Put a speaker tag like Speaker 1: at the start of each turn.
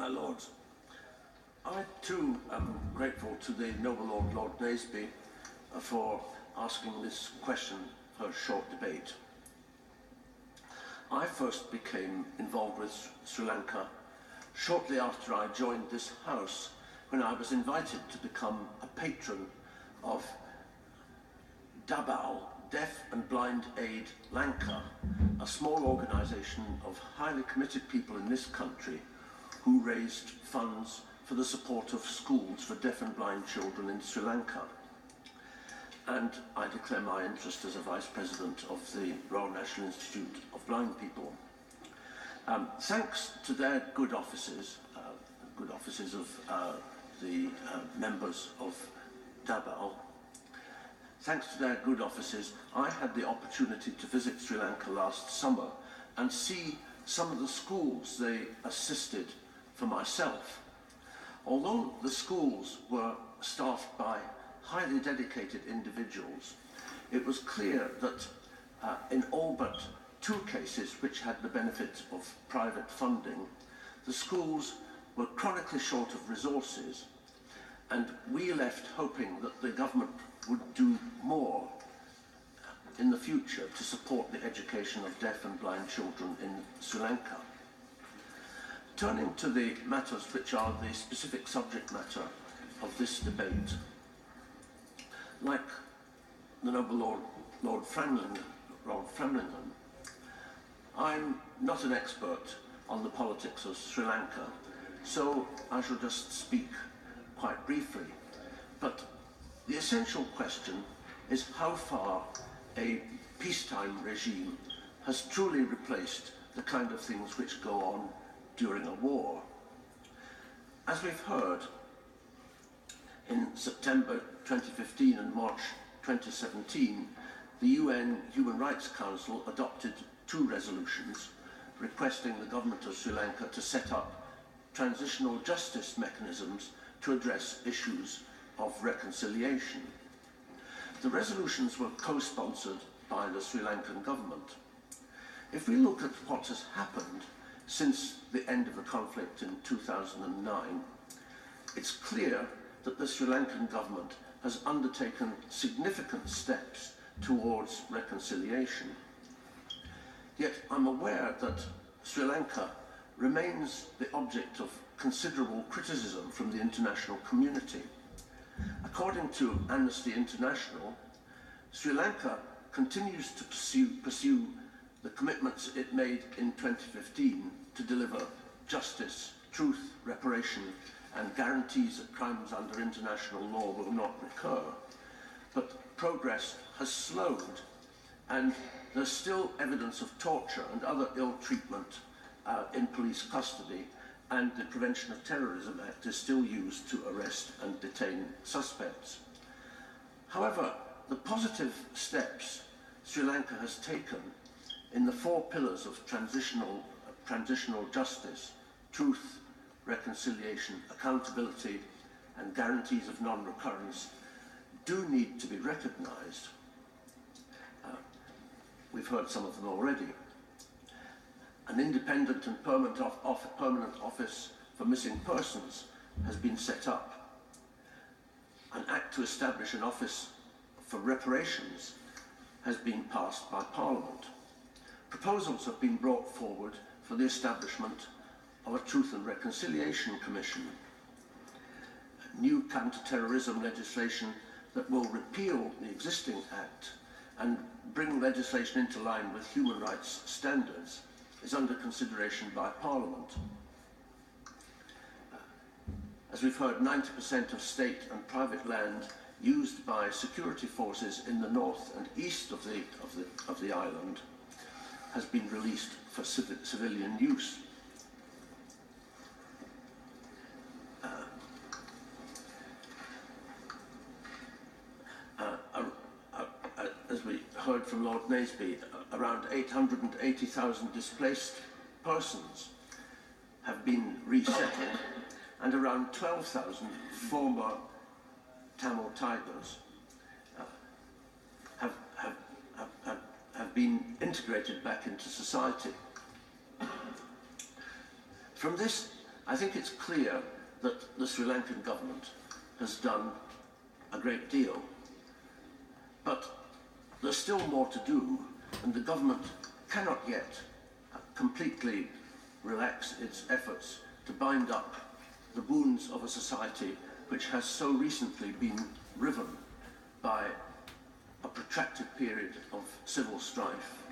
Speaker 1: my lords, I too am grateful to the noble Lord Naseby for asking this question for a short debate. I first became involved with Sri Lanka shortly after I joined this house, when I was invited to become a patron of DABAL, Deaf and Blind Aid Lanka, a small organisation of highly committed people in this country who raised funds for the support of schools for deaf and blind children in Sri Lanka. And I declare my interest as a Vice President of the Royal National Institute of Blind People. Thanks to their good offices of the members of DABAL, thanks to their good offices, I had the opportunity to visit Sri Lanka last summer and see some of the schools they assisted for myself. Although the schools were staffed by highly dedicated individuals, it was clear that in all but 2 cases which had the benefit of private funding, the schools were chronically short of resources, and we left hoping that the government would do more in the future to support the education of deaf and blind children in Sri Lanka. Turning to the matters which are the specific subject matter of this debate, like the noble Lord Framlingham, I'm not an expert on the politics of Sri Lanka, so I shall just speak quite briefly. But the essential question is how far a peacetime regime has truly replaced the kind of things which go on during a war. As we've heard, in September 2015 and March 2017, the UN Human Rights Council adopted 2 resolutions requesting the government of Sri Lanka to set up transitional justice mechanisms to address issues of reconciliation. The resolutions were co-sponsored by the Sri Lankan government. If we look at what has happened since the end of the conflict in 2009, it's clear that the Sri Lankan government has undertaken significant steps towards reconciliation. Yet I'm aware that Sri Lanka remains the object of considerable criticism from the international community. According to Amnesty International, Sri Lanka continues to pursue the commitments it made in 2015 to deliver justice, truth, reparation, and guarantees that crimes under international law will not recur. But progress has slowed, and there's still evidence of torture and other ill treatment in police custody, and the Prevention of Terrorism Act is still used to arrest and detain suspects. However, the positive steps Sri Lanka has taken in the 4 pillars of transitional justice, truth, reconciliation, accountability, and guarantees of non-recurrence do need to be recognised. We've heard some of them already. An independent and permanent office for missing persons has been set up. An act to establish an office for reparations has been passed by Parliament. Proposals have been brought forward for the establishment of a Truth and Reconciliation Commission. New counter-terrorism legislation that will repeal the existing act and bring legislation into line with human rights standards is under consideration by Parliament. As we've heard, 90% of state and private land used by security forces in the north and east of the island has been released for civilian use. As we heard from Lord Naseby, around 880,000 displaced persons have been resettled, and around 12,000 former Tamil Tigers have been integrated back into society. From this I think it's clear that the Sri Lankan government has done a great deal, but there's still more to do, and the government cannot yet completely relax its efforts to bind up the wounds of a society which has so recently been riven by a protracted period of civil strife.